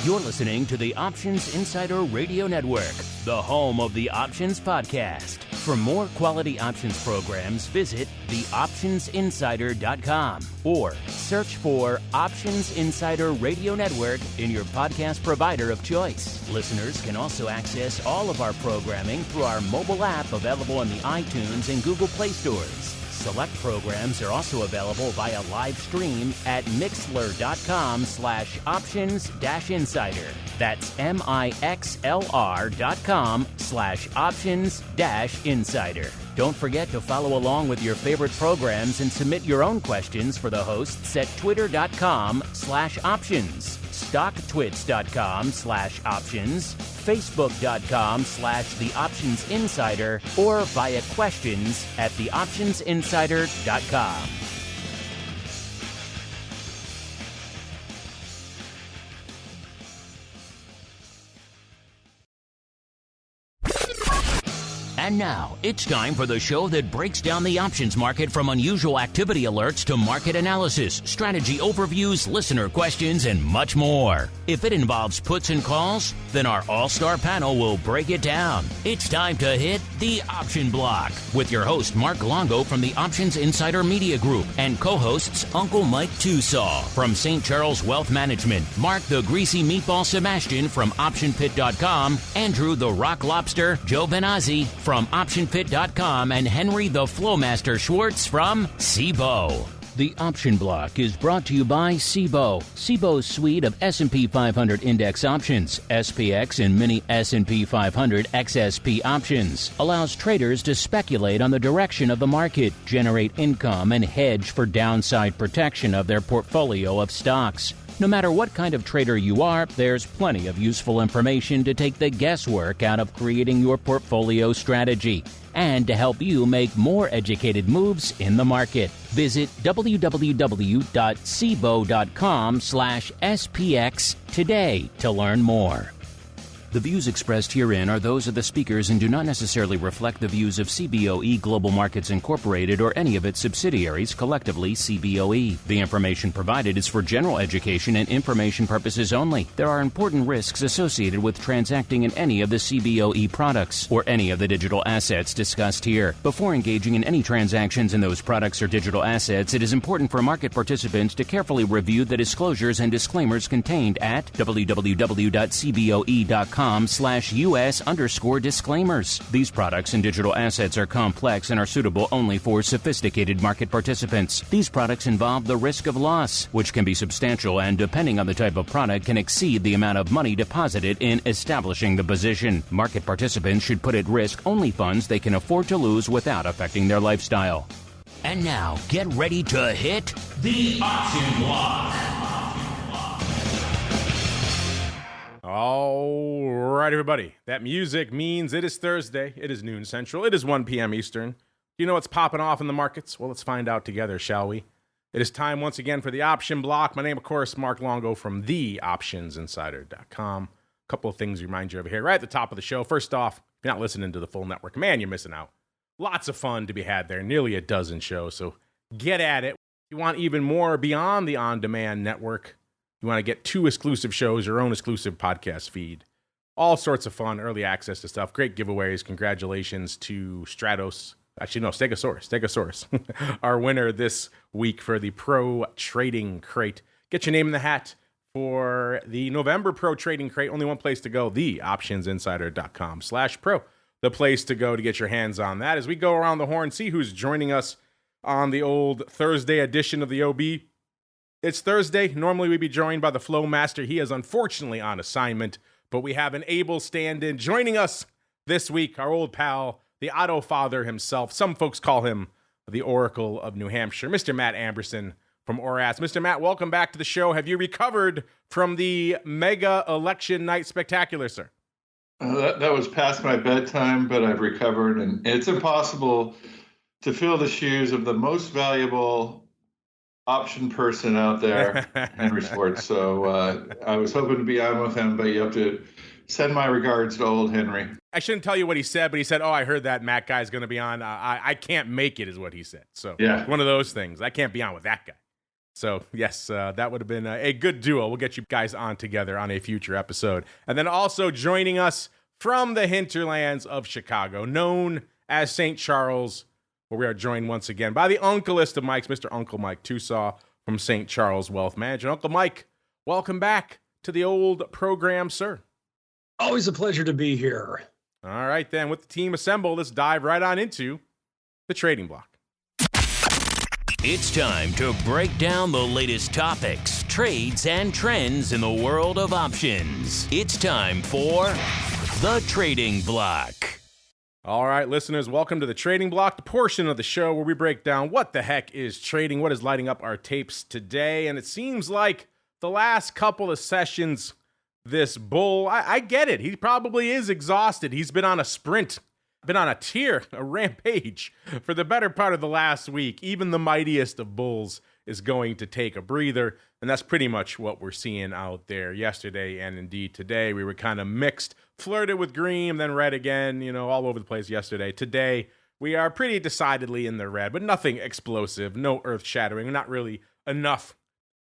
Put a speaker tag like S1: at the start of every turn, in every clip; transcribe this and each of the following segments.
S1: You're listening to the Options Insider Radio Network, the home of the Options Podcast. For more quality options programs, visit theoptionsinsider.com or search for Options Insider Radio Network in your podcast provider of choice. Listeners can also access all of our programming through our mobile app available in the iTunes and Google Play stores. Select programs are also available via live stream at mixlr.com/options-insider. That's mixlr.com/options-insider. Don't forget to follow along with your favorite programs and submit your own questions for the hosts at twitter.com/options, stocktwits.com/options, facebook.com/theoptionsinsider, or via questions at theoptionsinsider.com. And now, it's time for the show that breaks down the options market from unusual activity alerts to market analysis, strategy overviews, listener questions, and much more. If it involves puts and calls, then our all-star panel will break it down. It's time to hit the Option Block with your host, Mark Longo from the Options Insider Media Group, and co-hosts Uncle Mike Tosaw from St. Charles Wealth Management, Mark the Greasy Meatball Sebastian from OptionPit.com, Andrew the Rock Lobster, Joe Benazzi from OptionPit.com, and Henry the Flowmaster Schwartz from SIBO. The Option Block is brought to you by SIBO. SIBO's suite of S&P 500 index options, SPX and mini S&P 500 XSP options, allows traders to speculate on the direction of the market, generate income, and hedge for downside protection of their portfolio of stocks. No matter what kind of trader you are, there's plenty of useful information to take the guesswork out of creating your portfolio strategy and to help you make more educated moves in the market. Visit www.sibo.com/SPX today to learn more. The views expressed herein are those of the speakers and do not necessarily reflect the views of CBOE Global Markets Incorporated or any of its subsidiaries, collectively CBOE. The information provided is for general education and information purposes only. There are important risks associated with transacting in any of the CBOE products or any of the digital assets discussed here. Before engaging in any transactions in those products or digital assets, it is important for market participants to carefully review the disclosures and disclaimers contained at www.cboe.com/US_disclaimers. These products and digital assets are complex and are suitable only for sophisticated market participants. These products involve the risk of loss, which can be substantial and, depending on the type of product, can exceed the amount of money deposited in establishing the position. Market participants should put at risk only funds they can afford to lose without affecting their lifestyle. And now, get ready to hit the Option Block.
S2: All right, everybody. That music means it is Thursday. It is noon Central. It is 1 p.m. Eastern. Do you know what's popping off in the markets? Well, let's find out together, shall we? It is time once again for the Option Block. My name, of course, Mark Longo from theoptionsinsider.com. A couple of things to remind you over here right at the top of the show. First off, if you're not listening to the full network, man, you're missing out. Lots of fun to be had there. Nearly a dozen shows, so get at it. If you want even more beyond the on-demand network, you want to get 2 exclusive shows, your own exclusive podcast feed. All sorts of fun, early access to stuff, great giveaways. Congratulations to Stratos. Actually, no, Stegosaurus. Our winner this week for the Pro Trading Crate. Get your name in the hat for the November Pro Trading Crate. Only one place to go, theoptionsinsider.com/pro. The place to go to get your hands on that. As we go around the horn, see who's joining us on the old Thursday edition of the OB. It's Thursday. Normally we'd be joined by the Flow Master. He is unfortunately on assignment, but we have an able stand-in joining us this week, our old pal, the Otto Father himself. Some folks call him the Oracle of New Hampshire, Mr. Matt Amberson from ORAS. Mr. Matt, welcome back to the show. Have you recovered from the mega election night spectacular, sir?
S3: That was past my bedtime, but I've recovered, and it's impossible to fill the shoes of the most valuable option person out there, Henry Schwartz. So I was hoping to be on with him, but you have to send my regards to old Henry.
S2: I shouldn't tell you what he said, but he said, I heard that Matt guy's going to be on. I can't make it is what he said. So yeah, one of those things. I can't be on with that guy. So, yes, that would have been a good duo. We'll get you guys on together on a future episode. And then also joining us from the hinterlands of Chicago, known as St. Charles, where we are joined once again by the uncleest of Mikes, Mr. Uncle Mike Tosaw from St. Charles Wealth Management. Uncle Mike, welcome back to the old program, sir.
S4: Always a pleasure to be here.
S2: All right, then, with the team assembled, let's dive right on into the trading block.
S1: It's time to break down the latest topics, trades, and trends in the world of options. It's time for the Trading Block.
S2: All right, listeners, welcome to the Trading Block, the portion of the show where we break down what the heck is trading, what is lighting up our tapes today. And it seems like the last couple of sessions, this bull, I get it. He probably is exhausted. He's been on a sprint, been on a tear, a rampage for the better part of the last week. Even the mightiest of bulls is going to take a breather, and that's pretty much what we're seeing out there yesterday and indeed today. We were kind of mixed, flirted with green, then red again, all over the place yesterday. Today, we are pretty decidedly in the red, but nothing explosive, no earth-shattering, not really enough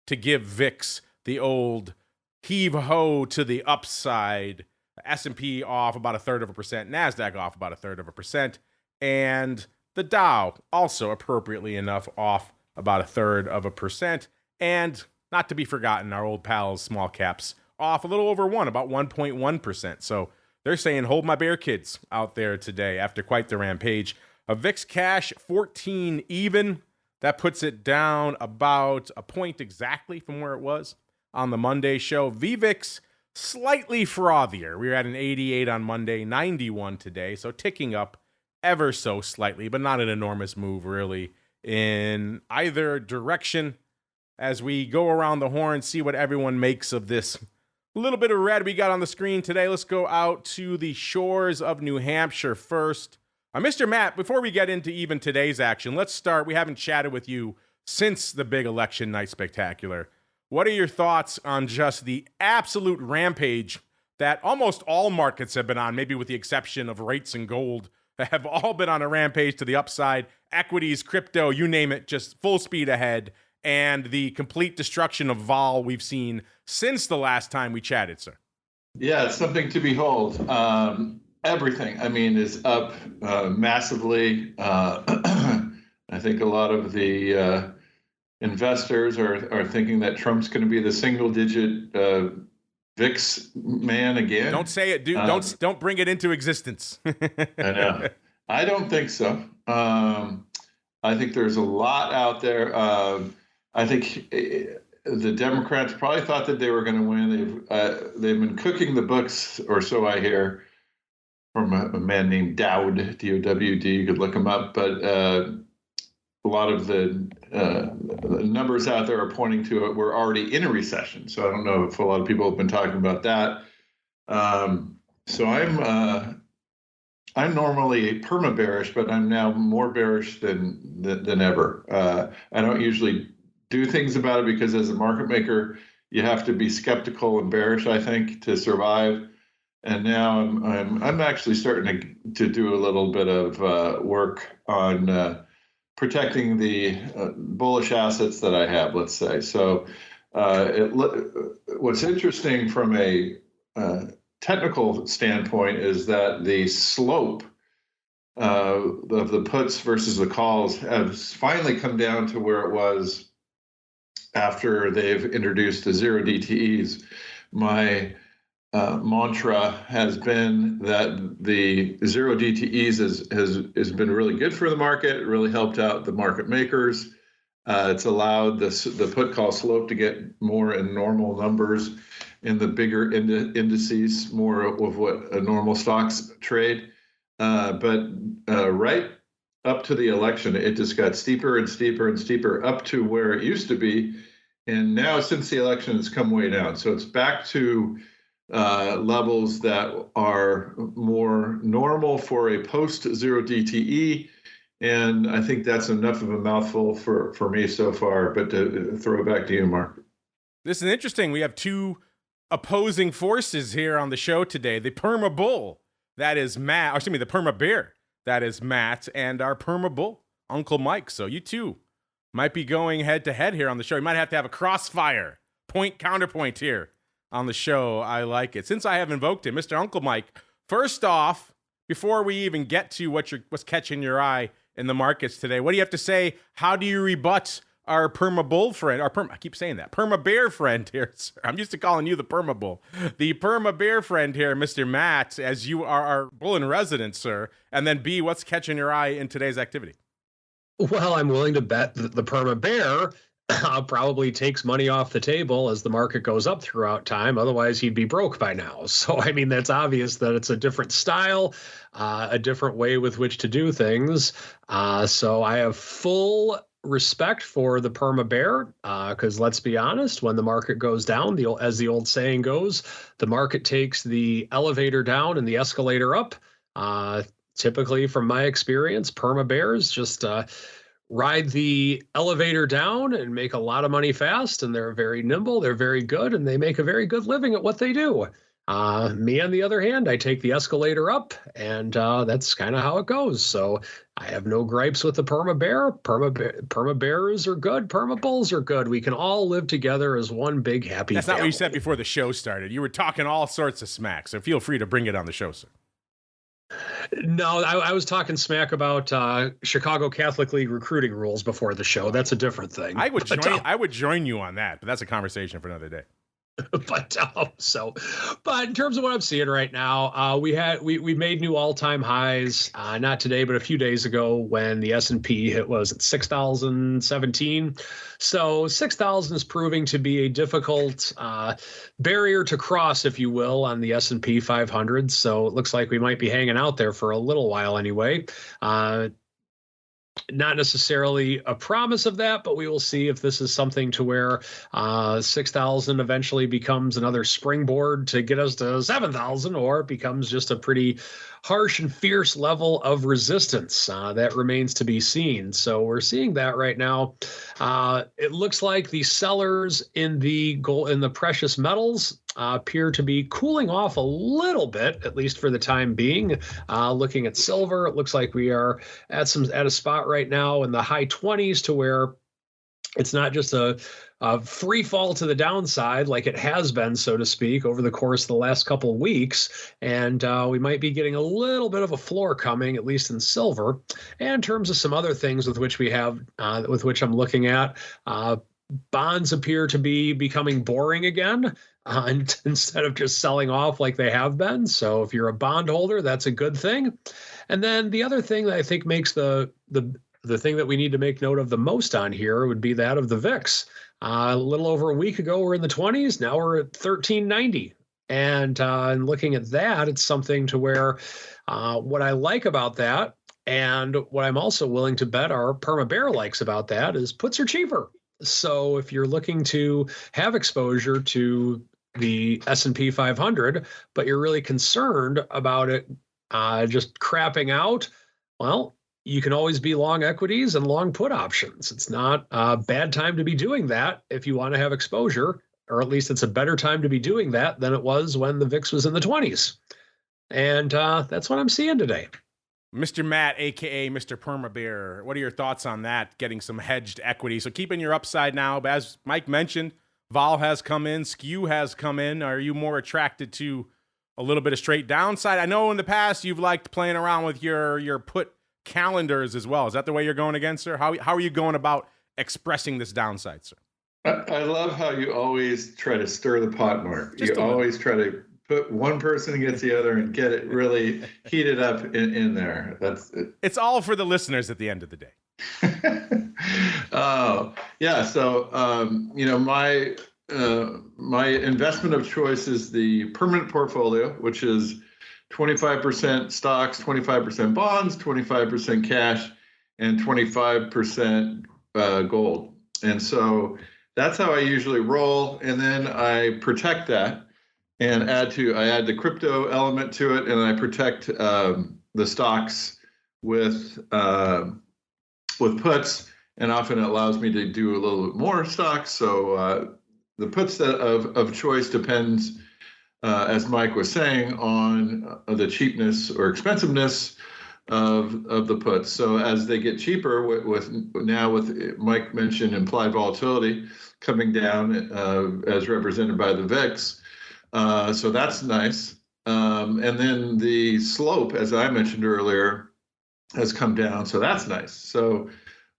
S2: to give VIX the old heave-ho to the upside. S&P off about 1/3%, NASDAQ off about 1/3%, and the Dow also appropriately enough off about 1/3%. And not to be forgotten, our old pals, small caps, off a little over about 1.1%. So they're saying, hold my bear kids out there today after quite the rampage. A VIX cash 14 even. That puts it down about a point exactly from where it was on the Monday show. VVIX slightly frothier. We were at an 88 on Monday, 91 today, so ticking up ever so slightly, but not an enormous move really in either direction. As we go around the horn, see what everyone makes of this little bit of red we got on the screen today. Let's go out to the shores of New Hampshire first. Mr. Matt, before we get into even today's action, let's start. We haven't chatted with you since the big election night spectacular. What are your thoughts on just the absolute rampage that almost all markets have been on, maybe with the exception of rates and gold, that have all been on a rampage to the upside? Equities, crypto, you name it, just full speed ahead, and the complete destruction of vol we've seen since the last time we chatted, sir.
S3: Yeah, it's something to behold. Everything, is up massively. I think a lot of the investors are thinking that Trump's going to be the single-digit VIX man again.
S2: Don't say it, dude. Don't bring it into existence.
S3: I know. I don't think so. I think there's a lot out there. I think the Democrats probably thought that they were going to win. They've been cooking the books, or so I hear, from a man named Dowd, D-O-W-D. You could look him up, but a lot of the numbers out there are pointing to it. We're already in a recession, so I don't know if a lot of people have been talking about that. So I'm normally perma-bearish, but I'm now more bearish than ever. I don't usually do things about it because as a market maker, you have to be skeptical and bearish, I think, to survive. And now I'm actually starting to do a little bit of work on protecting the bullish assets that I have, let's say. So what's interesting from a technical standpoint is that the slope of the puts versus the calls has finally come down to where it was after they've introduced the zero DTEs. My mantra has been that the zero DTEs has been really good for the market. It really helped out the market makers. It's allowed the put call slope to get more in normal numbers in the bigger indices, more of what a normal stocks trade. But right up to the election, it just got steeper and steeper and steeper up to where it used to be. And now since the election, it's come way down. So it's back to levels that are more normal for a post-zero DTE. And I think that's enough of a mouthful for me so far. But to throw it back to you, Mark.
S2: This is interesting. We have two opposing forces here on the show today. The Permabull, that is Matt, or excuse me, the Permabear, that is Matt, and our Permabull, Uncle Mike. So you two Might be going head to head here on the show. You might have to have a crossfire, point counterpoint here on the show. I like it. Since I have invoked him, Mr. Uncle Mike, first off, before we even get to what's catching your eye in the markets today, what do you have to say? How do you rebut our Permabull friend, I keep saying that, Permabear friend here, sir. I'm used to calling you the Permabull. The Permabear friend here, Mr. Matt, as you are our bull in residence, sir. And then B, what's catching your eye in today's activity?
S4: Well, I'm willing to bet that the Permabear probably takes money off the table as the market goes up throughout time. Otherwise, he'd be broke by now. So, I mean, that's obvious that it's a different style, a different way with which to do things. So I have full respect for the Permabear, because let's be honest, when the market goes down, as the old saying goes, the market takes the elevator down and the escalator up. Typically, from my experience, Permabears just ride the elevator down and make a lot of money fast, and they're very nimble, they're very good, and they make a very good living at what they do. Me, on the other hand, I take the escalator up, and that's kind of how it goes. So I have no gripes with the Permabear. Permabears are good. Permabulls are good. We can all live together as one big happy family.
S2: That's not what you said before the show started. You were talking all sorts of smack, so feel free to bring it on the show, sir.
S4: No, I was talking smack about Chicago Catholic League recruiting rules before the show. That's a different thing.
S2: I would join you on that, but that's a conversation for another day.
S4: But in terms of what I'm seeing right now, we made new all-time highs, not today, but a few days ago when the S&P hit was at 6,017. So 6,000 is proving to be a difficult barrier to cross, if you will, on the S&P 500. So it looks like we might be hanging out there for a little while anyway. Not necessarily a promise of that, but we will see if this is something to where 6,000 eventually becomes another springboard to get us to 7,000, or it becomes just a pretty harsh and fierce level of resistance. That remains to be seen. So we're seeing that right now. It looks like the sellers in the gold, in the precious metals, appear to be cooling off a little bit, at least for the time being. Looking at silver, it looks like we are at a spot right now in the high 20s, to where it's not just a free fall to the downside like it has been, so to speak, over the course of the last couple of weeks. And we might be getting a little bit of a floor coming, at least in silver. And in terms of some other things with which I'm looking at, bonds appear to be becoming boring again, instead of just selling off like they have been. So if you're a bondholder, that's a good thing. And then the other thing that I think makes the thing that we need to make note of the most on here would be that of the VIX. A little over a week ago, we're in the 20s. Now we're at 1390. And looking at that, it's something to where what I like about that, and what I'm also willing to bet our Permabear likes about that, is puts are cheaper. So if you're looking to have exposure to the S&P 500, but you're really concerned about it just crapping out, well, you can always be long equities and long put options. It's not a bad time to be doing that if you want to have exposure, or at least it's a better time to be doing that than it was when the VIX was in the 20s. And that's what I'm seeing today.
S2: Mr. Matt, a.k.a. Mr. Permabear, what are your thoughts on that, getting some hedged equity? So keeping your upside now, but as Mike mentioned, vol has come in, skew has come in. Are you more attracted to a little bit of straight downside? I know in the past you've liked playing around with your put calendars as well. Is that the way you're going again, sir? How are you going about expressing this downside, sir?
S3: I love how you always try to stir the pot more. You always try to put one person against the other and get it really heated up in there. That's it.
S2: It's all for the listeners at the end of the day.
S3: Oh, yeah. So, my investment of choice is the permanent portfolio, which is 25% stocks, 25% bonds, 25% cash, and 25% gold. And so that's how I usually roll. And then I protect that and I add the crypto element to it, and I protect the stocks with puts, and often it allows me to do a little bit more stocks. So the puts of choice depends, as Mike was saying, on the cheapness or expensiveness of the puts. So as they get cheaper, with Mike mentioned implied volatility coming down as represented by the VIX, so that's nice. And then the slope, as I mentioned earlier, has come down, so that's nice. So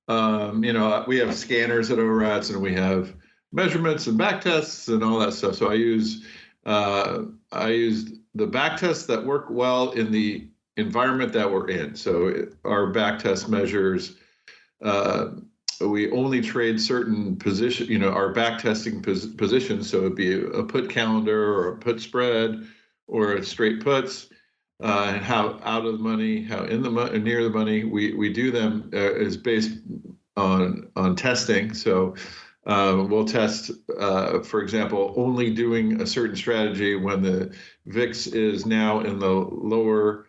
S3: we have scanners at ORATs, and we have measurements and back tests and all that stuff. So I use the back tests that work well in the environment that we're in. So our back test measures, we only trade certain position, our back testing positions. So it'd be a put calendar or a put spread or a straight puts, and how out of the money, how in the money, near the money. We do them is based on testing. So we'll test, for example, only doing a certain strategy when the VIX is now in the lower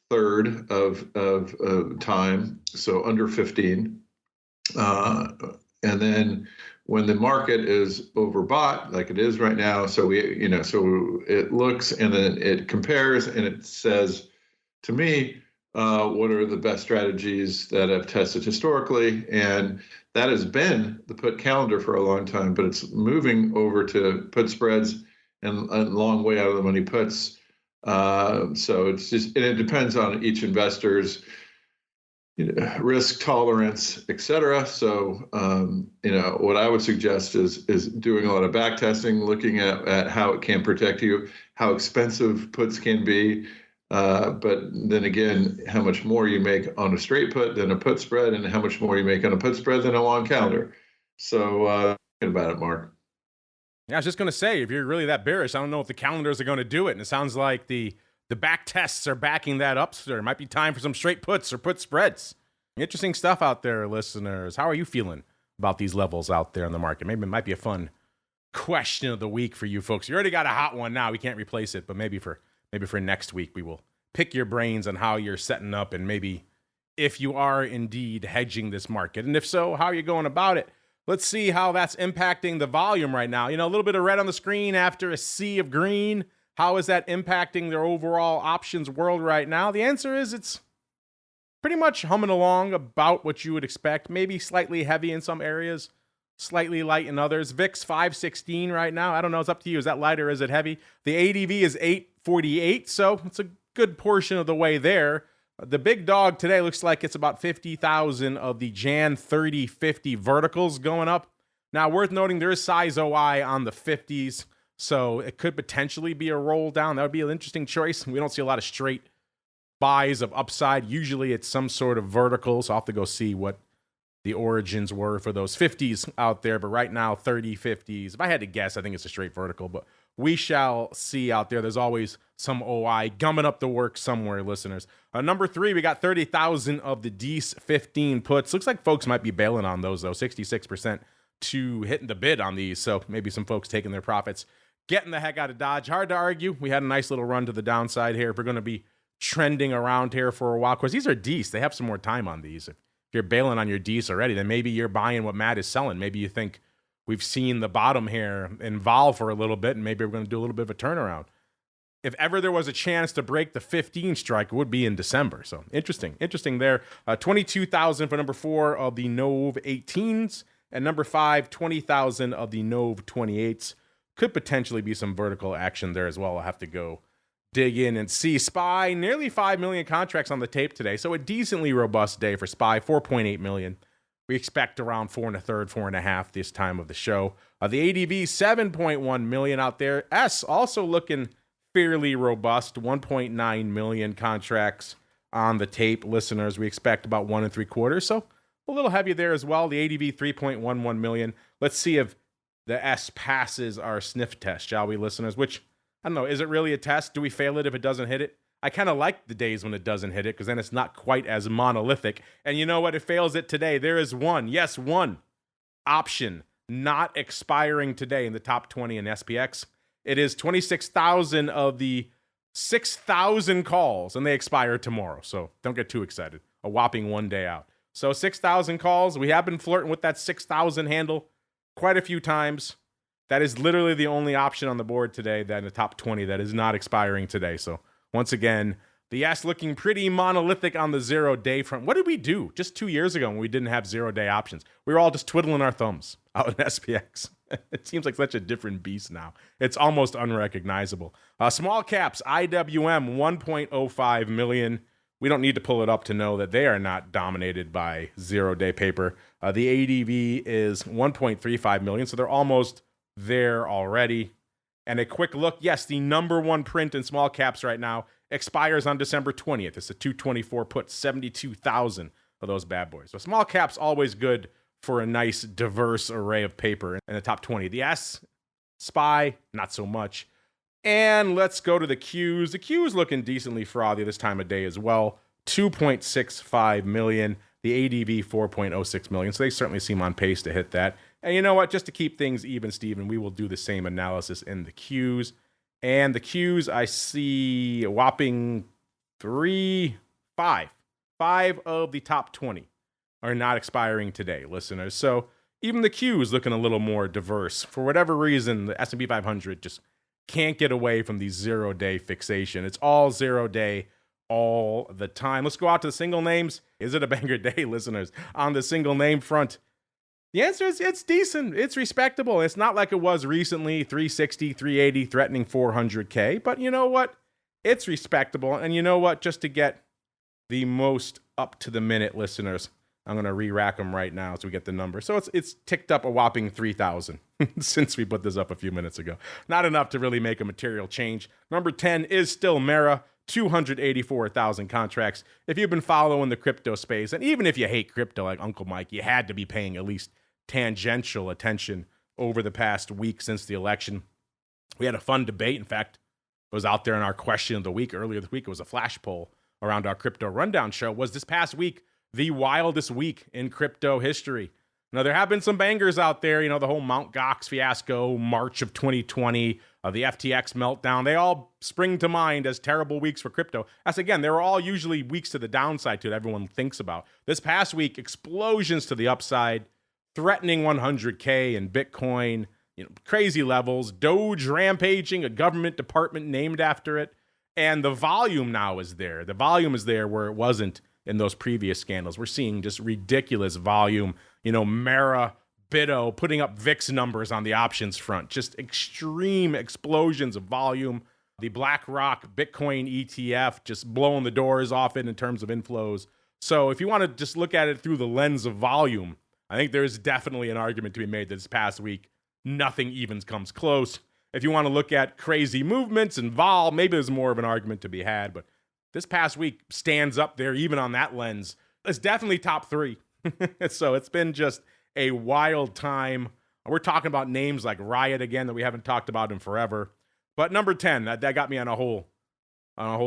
S3: third of time, so under 15. And then when the market is overbought, like it is right now, so so it looks and then it compares and it says to me, what are the best strategies that I've tested historically? And that has been the put calendar for a long time, but it's moving over to put spreads and a long way out of the money puts. So it's just, and it depends on each investor's risk tolerance, et cetera. So, what I would suggest is doing a lot of back testing, looking at how it can protect you, how expensive puts can be, but then again, how much more you make on a straight put than a put spread, and how much more you make on a put spread than a long calendar. So, thinking about it, Mark.
S2: Yeah, I was just going to say, if you're really that bearish, I don't know if the calendars are going to do it. And it sounds like the back tests are backing that up. So there might be time for some straight puts or put spreads. Interesting stuff out there, listeners. How are you feeling about these levels out there in the market? Maybe it might be a fun question of the week for you folks. You already got a hot one now. We can't replace it, but maybe for next week, we will pick your brains on how you're setting up and maybe if you are indeed hedging this market. And if so, how are you going about it? Let's see how that's impacting the volume right now. A little bit of red on the screen after a sea of green. How is that impacting their overall options world right now? The answer is it's pretty much humming along about what you would expect. Maybe slightly heavy in some areas, slightly light in others. VIX 516 right now. I don't know. It's up to you. Is that light or is it heavy? The ADV is 848, so it's a good portion of the way there. The big dog today looks like it's about 50,000 of the Jan 30-50 verticals going up. Now, worth noting, there is size OI on the 50s, so it could potentially be a roll down. That would be an interesting choice. We don't see a lot of straight buys of upside. Usually it's some sort of vertical, so I'll have to go see what the origins were for those 50s out there. But right now, 30, 50s. If I had to guess, I think it's a straight vertical, but we shall see out there. There's always some OI gumming up the work somewhere, listeners. Number 3, we got 30,000 of the DEES 15 puts. Looks like folks might be bailing on those, though. 66% to hitting the bid on these, so maybe some folks taking their profits, getting the heck out of Dodge. Hard to argue. We had a nice little run to the downside here. If we're going to be trending around here for a while, of course, these are DEES. They have some more time on these. If you're bailing on your DEES already, then maybe you're buying what Matt is selling. Maybe you think we've seen the bottom here in vol for a little bit, and maybe we're going to do a little bit of a turnaround. If ever there was a chance to break the 15 strike, it would be in December. So interesting there. 22,000 for number 4 of the Nove 18s, and number 5, 20,000 of the Nove 28s. Could potentially be some vertical action there as well. I'll have to go dig in and see. SPY, nearly 5 million contracts on the tape today, so a decently robust day for SPY, 4.8 million. We expect around 4 1/3, 4.5 this time of the show. The ADV, 7.1 million out there. S also looking fairly robust, 1.9 million contracts on the tape. Listeners, we expect about 1 3/4, so a little heavy there as well. The ADV, 3.11 million. Let's see if the S passes our sniff test, shall we, listeners? Which, I don't know, is it really a test? Do we fail it if it doesn't hit it? I kind of like the days when it doesn't hit it, because then it's not quite as monolithic. And you know what? It fails it today. There is one option not expiring today in the top 20 in SPX. It is 26,000 of the 6,000 calls, and they expire tomorrow. So don't get too excited. A whopping 1 day out. So 6,000 calls. We have been flirting with that 6,000 handle quite a few times. That is literally the only option on the board today that in the top 20 that is not expiring today. So once again, The S looking pretty monolithic on the 0-day front. What did we do just 2 years ago when we didn't have 0-day options? We were all just twiddling our thumbs out in SPX. It seems like such a different beast now. It's almost unrecognizable. Small caps, IWM, 1.05 million. We don't need to pull it up to know that they are not dominated by 0-day paper. The ADV is 1.35 million, so they're almost there already. And a quick look, yes, the number one print in small caps right now expires on December 20th. It's a 224 put, 72,000 of those bad boys. So small caps always good for a nice diverse array of paper in the top 20. The S, SPY, not so much. And let's go to the Qs. The Qs looking decently frothy this time of day as well. 2.65 million. The ADV 4.06 million. So they certainly seem on pace to hit that. And you know what? Just to keep things even, Steven, we will do the same analysis in the Qs. And the Qs, I see a whopping 5 of the top 20 are not expiring today, listeners. So even the Qs looking a little more diverse. For whatever reason, the S&P 500 just can't get away from the 0-day fixation. It's all 0-day all the time. Let's go out to the single names. Is it a banger day, listeners? On the single name front, the answer is it's decent. It's respectable. It's not like it was recently, 360, 380, threatening 400K. But you know what? It's respectable. And you know what? Just to get the most up-to-the-minute listeners, I'm going to re-rack them right now so we get the number. So it's ticked up a whopping 3,000 since we put this up a few minutes ago. Not enough to really make a material change. Number 10 is still Mara, 284,000 contracts. If you've been following the crypto space, and even if you hate crypto like Uncle Mike, you had to be paying at least tangential attention over the past week since the election. We had a fun debate. In fact, it was out there in our question of the week earlier this week. It was a flash poll around our crypto rundown show. Was this past week the wildest week in crypto history? Now, there have been some bangers out there. You know, the whole Mt. Gox fiasco, March of 2020, the FTX meltdown. They all spring to mind as terrible weeks for crypto. As again, they were all usually weeks to the downside to it everyone thinks about. This past week, explosions to the upside, threatening 100K in Bitcoin, crazy levels, Doge rampaging, a government department named after it. And the volume now is there. The volume is there where it wasn't in those previous scandals. We're seeing just ridiculous volume. Mara, Bitto putting up VIX numbers on the options front. Just extreme explosions of volume. The BlackRock Bitcoin ETF just blowing the doors off it in terms of inflows. So if you want to just look at it through the lens of volume, I think there's definitely an argument to be made that this past week, nothing even comes close. If you want to look at crazy movements and vol, maybe there's more of an argument to be had. But this past week stands up there even on that lens. It's definitely top 3. So it's been just a wild time. We're talking about names like Riot again that we haven't talked about in forever. But number 10, that got me on a whole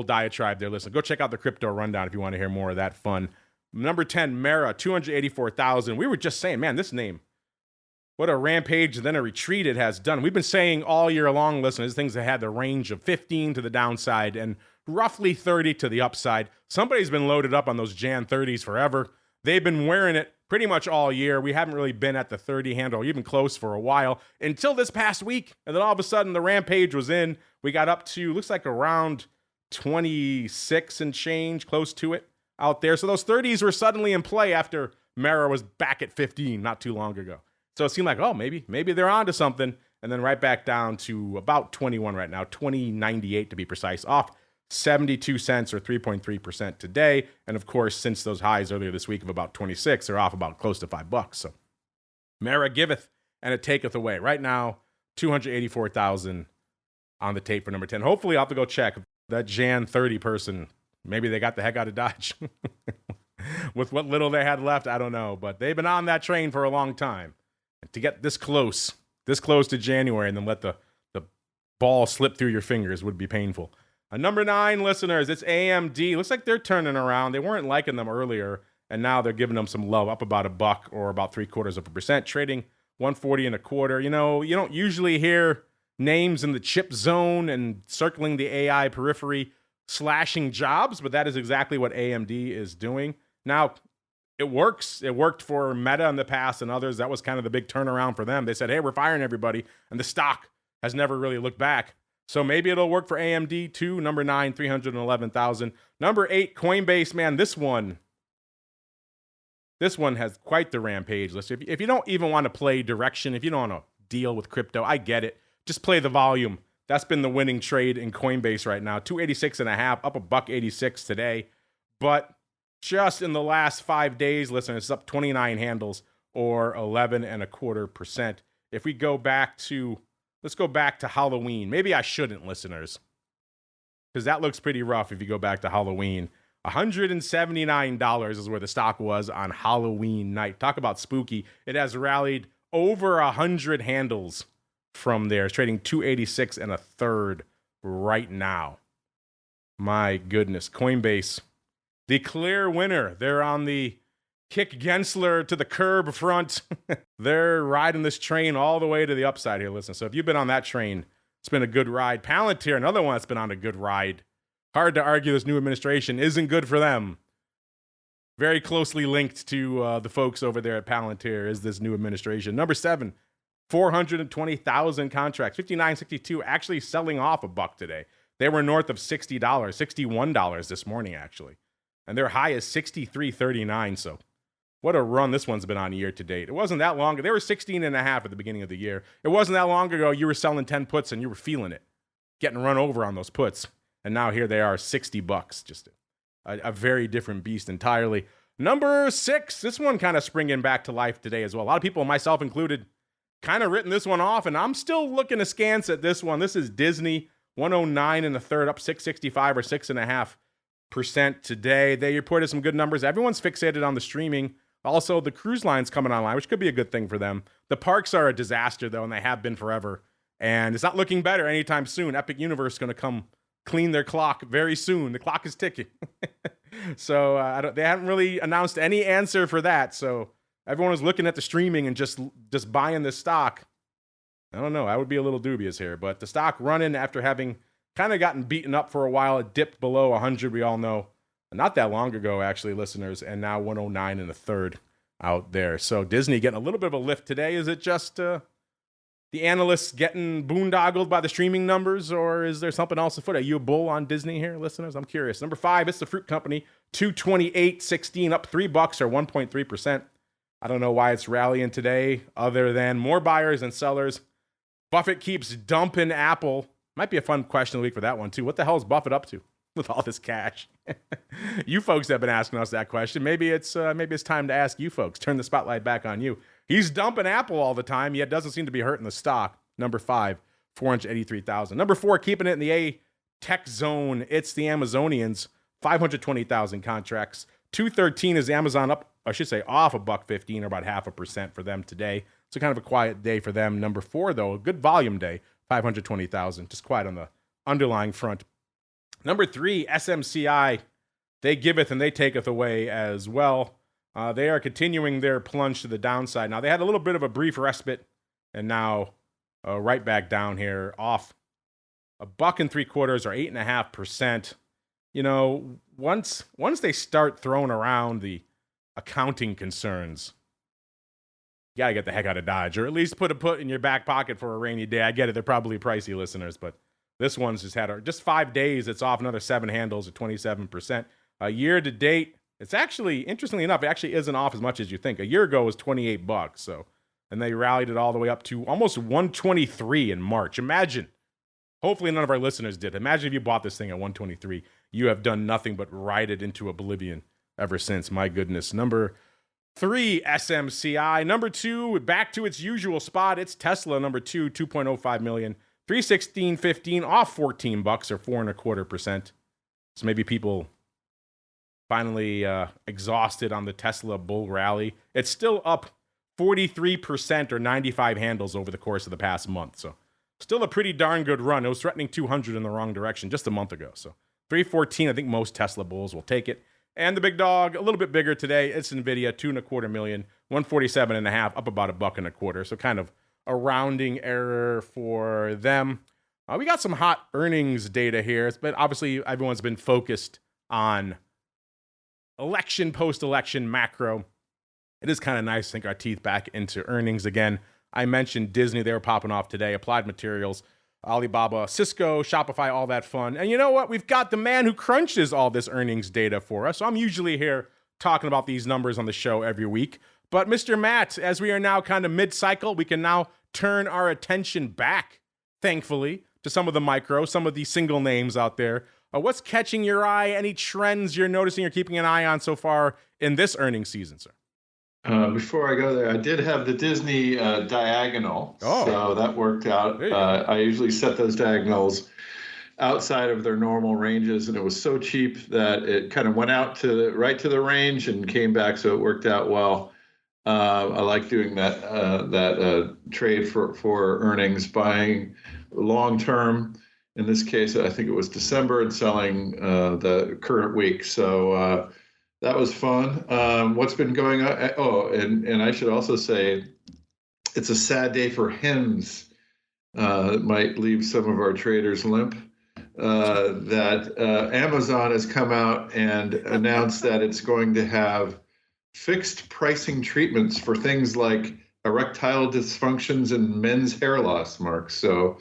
S2: diatribe there. Listen, go check out the crypto rundown if you want to hear more of that fun. Number 10, Mara, 284,000. We were just saying, man, this name, what a rampage and then a retreat it has done. We've been saying all year long, listeners, things that had the range of 15 to the downside and roughly 30 to the upside. Somebody's been loaded up on those Jan 30s forever. They've been wearing it pretty much all year. We haven't really been at the 30 handle, even close for a while, until this past week. And then all of a sudden, the rampage was in. We got up to, looks like around 26 and change, close to it out there. So those 30s were suddenly in play after Mara was back at 15 not too long ago. So it seemed like, oh, maybe they're onto something. And then right back down to about 21 right now, 20.98 to be precise, off 72 cents or 3.3% today. And of course, since those highs earlier this week of about 26, they're off about close to $5. So Mara giveth and it taketh away. Right now, 284,000 on the tape for number 10. Hopefully I'll have to go check that Jan 30 person. Maybe they got the heck out of Dodge. With what little they had left, I don't know. But they've been on that train for a long time. And to get this close to January and then let the ball slip through your fingers would be painful. Number 9, listeners, it's AMD. Looks like they're turning around. They weren't liking them earlier, and now they're giving them some love, up about $1 or about 0.75%, trading 140.25. You don't usually hear names in the chip zone and circling the AI periphery slashing jobs, but that is exactly what AMD is doing. Now, it works. It worked for Meta in the past and others. That was kind of the big turnaround for them. They said, hey, we're firing everybody, and the stock has never really looked back. So maybe it'll work for AMD too. Number 9, 311,000. Number 8, Coinbase. Man, this one has quite the rampage list. If you don't even want to play direction, if you don't want to deal with crypto, I get it. Just play the volume. That's been the winning trade in Coinbase right now. 286.5, up $1.86 today. But just in the last 5 days, listen, it's up 29 handles or 11.25%. If we go back to, let's go back to Halloween. Maybe I shouldn't, listeners, because that looks pretty rough if you go back to Halloween. $179 is where the stock was on Halloween night. Talk about spooky. It has rallied over 100 handles from there. It's trading 286 and a third right now. My goodness. Coinbase, the clear winner. They're on the kick Gensler to the curb front. They're riding this train all the way to the upside here. Listen, so if you've been on that train, it's been a good ride. Palantir, another one that's been on a good ride. Hard to argue this new administration isn't good for them. Very closely linked to the folks over there at Palantir is this new administration. Number 7, 420,000 contracts, 59.62, actually selling off $1 today. They were north of $60, $61 this morning actually, and their high is 63.39. So, what a run this one's been on year to date. It wasn't that long. They were 16.5 at the beginning of the year. It wasn't that long ago you were selling 10 puts and you were feeling it, getting run over on those puts. And now here they are, $60. Just a very different beast entirely. Number 6, this one kind of springing back to life today as well. A lot of people, myself included, kind of written this one off, and I'm still looking askance at this one. This is Disney, 109 and a third, up 665 or 6.5% today. They reported some good numbers. Everyone's fixated on the streaming. Also, the cruise line's coming online, which could be a good thing for them. The parks are a disaster, though, and they have been forever. And it's not looking better anytime soon. Epic Universe is going to come clean their clock very soon. The clock is ticking. So they haven't really announced any answer for that. So everyone is looking at the streaming and just buying this stock. I don't know. I would be a little dubious here. But the stock running after having kind of gotten beaten up for a while. It dipped below 100, we all know. Not that long ago, actually, listeners. And now 109 and a third out there. So Disney getting a little bit of a lift today. Is it just the analysts getting boondoggled by the streaming numbers, or is there something else afoot? Are you a bull on Disney here, listeners? I'm curious. Number 5, it's the fruit company, 228.16, up $3 or 1.3%. I don't know why it's rallying today, other than more buyers and sellers. Buffett keeps dumping Apple. Might be a fun question of the week for that one too. What the hell is Buffett up to with all this cash? You folks have been asking us that question. Maybe it's time to ask you folks. Turn the spotlight back on you. He's dumping Apple all the time, yet doesn't seem to be hurting the stock. Number 5, 483,000. Number 4, keeping it in the A tech zone. It's the Amazonians, 520,000 contracts. 213 is Amazon up, I should say off $1.15 or about 0.5% for them today. So kind of a quiet day for them. Number 4, though, a good volume day, 520,000. Just quiet on the underlying front. Number 3, SMCI. They giveth and they taketh away as well. They are continuing their plunge to the downside. Now, they had a little bit of a brief respite, and now right back down here, off $1.75 or 8.5%. You know, once they start throwing around the accounting concerns, you gotta get the heck out of Dodge, or at least put a put in your back pocket for a rainy day. I get it; they're probably pricey, listeners, but this one's just 5 days. It's off another 7 handles at 27%. Year to date. It's actually, interestingly enough, it actually isn't off as much as you think. A year ago it was $28, so, and they rallied it all the way up to almost 123 in March. Imagine, hopefully none of our listeners did. Imagine if you bought this thing at 123. You have done nothing but ride it into oblivion ever since. My goodness. Number 3, SMCI. Number 2, back to its usual spot. It's Tesla. Number 2, 2.05 million. 316.15, off $14 or 4.25%. So maybe people finally exhausted on the Tesla bull rally. It's still up 43% or 95 handles over the course of the past month. So still a pretty darn good run. It was threatening 200 in the wrong direction just a month ago. So 314, I think most Tesla bulls will take it. And the big dog, a little bit bigger today. It's NVIDIA, 2.25 million, 147.5, up about $1.25. So kind of a rounding error for them. We got some hot earnings data here, but obviously everyone's been focused on election, post-election macro. It is kind of nice to sink our teeth back into earnings again. I mentioned Disney. They were popping off today. Applied Materials, Alibaba, Cisco, Shopify, all that fun. And you know what? We've got the man who crunches all this earnings data for us. So I'm usually here talking about these numbers on the show every week. But Mr. Matt, as we are now kind of mid-cycle, we can now turn our attention back, thankfully, to some of the micro, some of the single names out there. What's catching your eye? Any trends you're noticing or keeping an eye on so far in this earnings season, sir?
S3: Before I go there, I did have the Disney diagonal, so that worked out. I usually set those diagonals outside of their normal ranges, and it was so cheap that it kind of went out right to the range and came back, so it worked out well. I like doing that trade for earnings, buying long term. In this case, I think it was December, and selling the current week. So that was fun. What's been going on? Oh, and I should also say, it's a sad day for hymns. It might leave some of our traders limp. That Amazon has come out and announced that it's going to have fixed pricing treatments for things like erectile dysfunctions and men's hair loss, Mark. So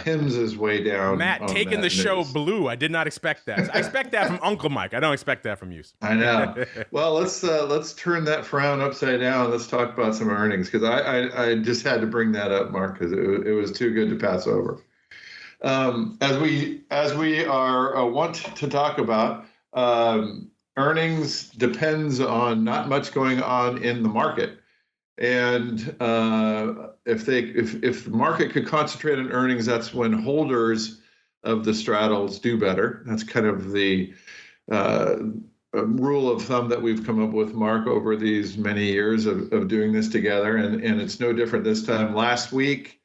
S3: Hims is way down.
S2: Matt, taking the show blue. I did not expect that. I expect that from Uncle Mike. I don't expect that from you.
S3: I know. Well, let's turn that frown upside down. Let's talk about some earnings, because I just had to bring that up, Mark, because it was too good to pass over. As we are want to talk about, earnings depends on not much going on in the market. And if the market could concentrate on earnings, that's when holders of the straddles do better. That's kind of the rule of thumb that we've come up with, Mark, over these many years of doing this together. And it's no different this time. Last week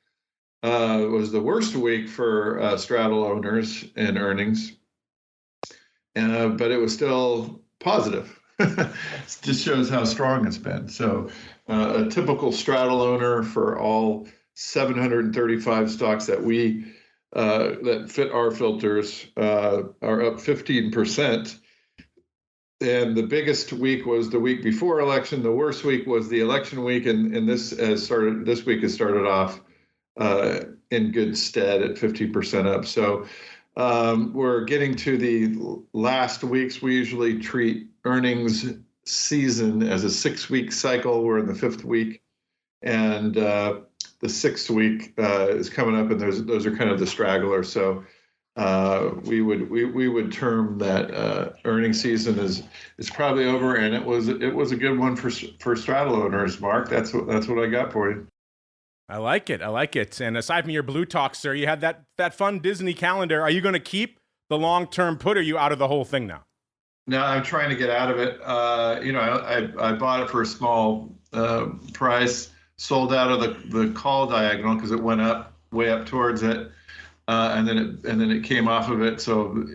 S3: was the worst week for straddle owners in earnings, but it was still positive. It just shows how strong it's been. So a typical straddle owner for all 735 stocks that that fit our filters are up 15%. And the biggest week was the week before election. The worst week was the election week, and this week has started off in good stead at 50% up. So we're getting to the last weeks. We usually treat earnings season as a 6-week cycle. We're in the 5th week, and the 6th week is coming up, and those are kind of the stragglers. So we would term that earnings season is probably over, and it was a good one for straddle owners, Mark. That's what I got for you.
S2: I like it. And aside from your blue talk, sir, you had that fun Disney calendar. Are you going to keep the long-term put, or are you out of the whole thing now?
S3: No, I'm trying to get out of it. I bought it for a small price, sold out of the call diagonal because it went way up towards it, and then it came off of it, so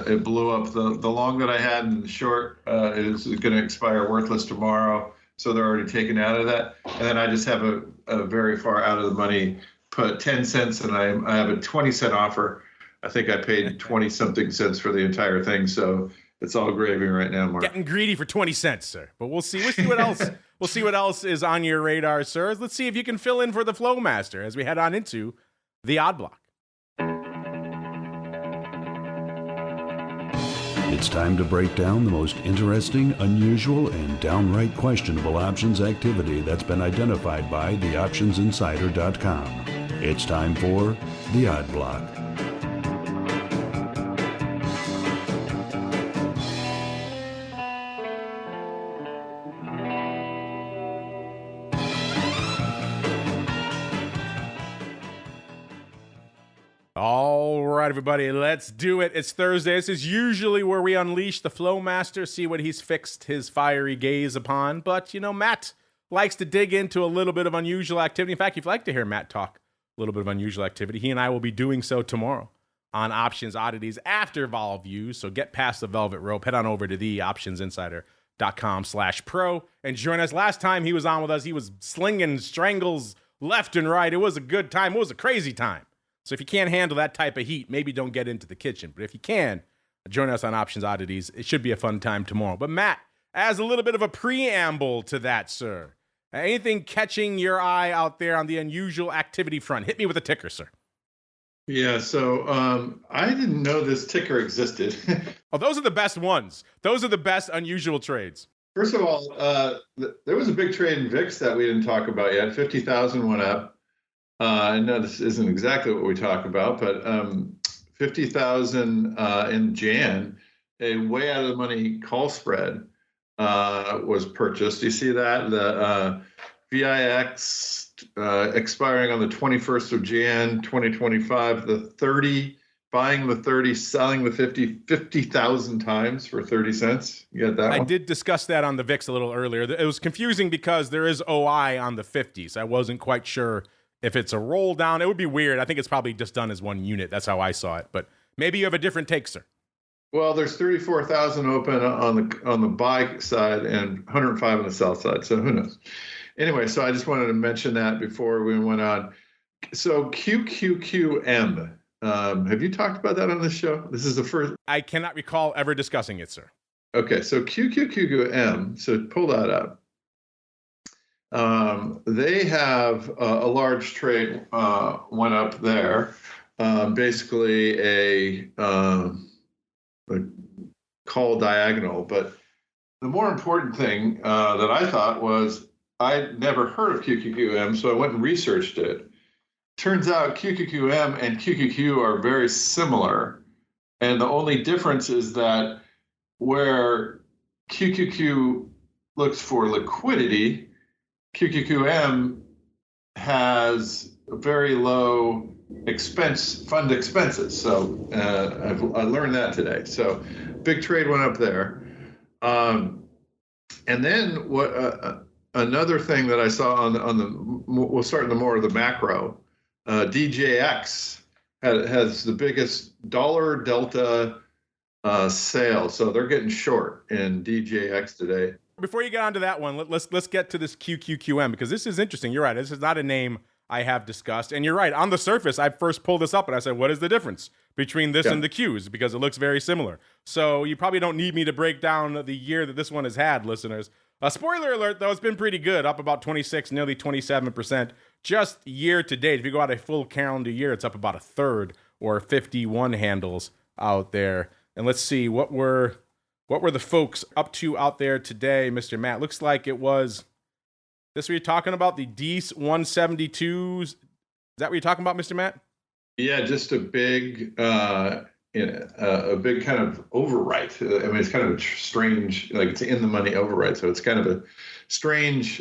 S3: it blew up. The long that I had in the short is going to expire worthless tomorrow, so they're already taken out of that. And then I just have a very far out of the money put, 10 cents, and I have a 20-cent offer. I think I paid 20-something cents for the entire thing, so it's all gravy right now, Mark.
S2: Getting greedy for 20 cents, sir. But we'll see what else. We'll see what else is on your radar, sir. Let's see if you can fill in for the Flow Master as we head on into the Odd Block.
S5: It's time to break down the most interesting, unusual, and downright questionable options activity that's been identified by theoptionsinsider.com. It's time for the Odd Block.
S2: All right, everybody, let's do it. It's Thursday. This is usually where we unleash the Flow Master, see what he's fixed his fiery gaze upon. But, Matt likes to dig into a little bit of unusual activity. In fact, if you'd like to hear Matt talk a little bit of unusual activity, he and I will be doing so tomorrow on Options Oddities after Vol Views. So get past the velvet rope. Head on over to theoptionsinsider.com/pro and join us. Last time he was on with us, he was slinging strangles left and right. It was a good time. It was a crazy time. So if you can't handle that type of heat, maybe don't get into the kitchen. But if you can, join us on Options Oddities. It should be a fun time tomorrow. But Matt, as a little bit of a preamble to that, sir, anything catching your eye out there on the unusual activity front? Hit me with a ticker, sir.
S3: Yeah, so I didn't know this ticker existed.
S2: Oh, those are the best ones. Those are the best unusual trades.
S3: First of all, there was a big trade in VIX that we didn't talk about yet. 50,000 went up. I know this isn't exactly what we talk about, but 50,000 in Jan, a way out of the money call spread was purchased. You see that? The VIX expiring on the 21st of Jan, 2025, the 30, buying the 30, selling the 50,000 times for 30 cents. You got that one?
S2: I did discuss that on the VIX a little earlier. It was confusing because there is OI on the 50s. I wasn't quite sure if it's a roll down. It would be weird. I think it's probably just done as one unit. That's how I saw it. But maybe you have a different take, sir.
S3: Well, there's 34,000 open on the buy side and 105 on the sell side. So who knows? Anyway, so I just wanted to mention that before we went on. So QQQM, have you talked about that on this show? This is the first.
S2: I cannot recall ever discussing it, sir.
S3: Okay, so QQQM, so pull that up. They have a large trade went up there. Basically a call diagonal. But the more important thing that I thought was I'd never heard of QQQM, so I went and researched it. Turns out QQQM and QQQ are very similar. And the only difference is that where QQQ looks for liquidity, QQQM has very low fund expenses. So I learned that today. So big trade went up there. And then what? Another thing that I saw on the we'll start in the more of the macro. DJX has the biggest dollar delta sale, so they're getting short in DJX today.
S2: Before you get onto that one, let's get to this QQQM because this is interesting. You're right. This is not a name I have discussed, and you're right. On the surface, I first pulled this up and I said, "What is the difference between this and the Qs?" Because it looks very similar. So you probably don't need me to break down the year that this one has had, listeners. Spoiler alert, though, it's been pretty good, up about 26, nearly 27%, just year to date. If you go out a full calendar year, it's up about a third, or 51 handles out there. And let's see, what were the folks up to out there today, Mr. Matt? Looks like it was, this what you're talking about, the DEES 172s? Is that what you're talking about, Mr. Matt?
S3: Yeah, just a big kind of overwrite. I mean, it's kind of a strange, like it's in the money overwrite. So it's kind of a strange